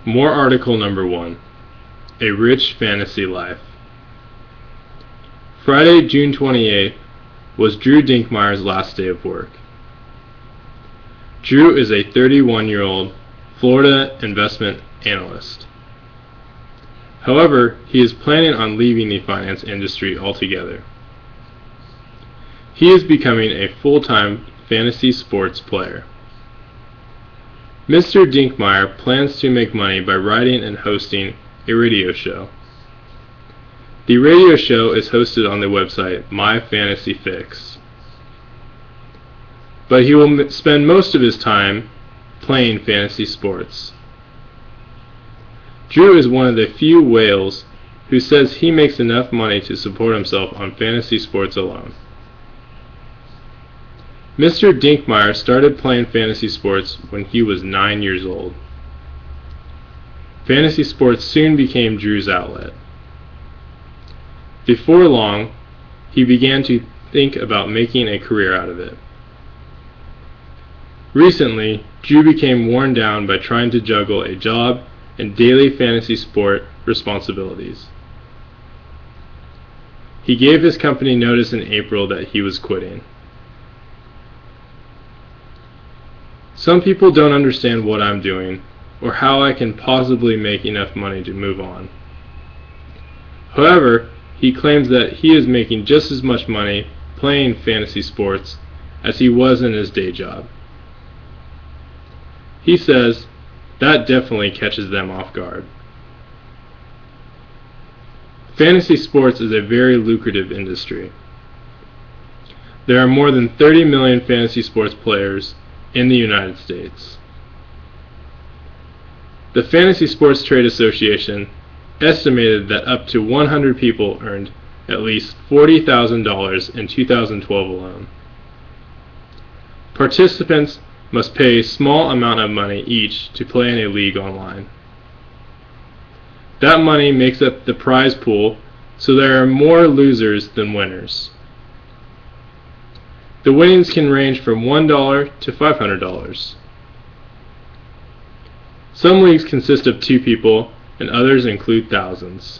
MOR article number 1. A Rich Fantasy Life. Friday, June 28th was Drew Dinkmeyer's last day of work. Drew is a 31-year-old Florida investment analyst. However, he is planning on leaving the finance industry altogether. He is becoming a full-time fantasy sports player. Mr. Dinkmeyer plans to make money by writing and hosting a radio show. The radio show is hosted on the website My Fantasy Fix. But he will spend most of his time playing fantasy sports. Drew is one of the few whales who says he makes enough money to support himself on fantasy sports alone. Mr. Dinkmeyer started playing fantasy sports when he was 9 years old. Fantasy sports soon became Drew's outlet. Before long, he began to think about making a career out of it. Recently, Drew became worn down by trying to juggle a job and daily fantasy sport responsibilities. He gave his company notice in April that he was quitting. Some people don't understand what I'm doing or how I can possibly make enough money to move on. However, he claims that he is making just as much money playing fantasy sports as he was in his day job. He says that definitely catches them off guard. Fantasy sports is a very lucrative industry. There are more than 30 million fantasy sports players in the United States. The Fantasy Sports Trade Association estimated that up to 100 people earned at least $40,000 in 2012 alone. Participants must pay a small amount of money each to play in a league online. That money makes up the prize pool, so there are more losers than winners. The winnings can range from $1 to $500. Some leagues consist of 2 people, and others include thousands.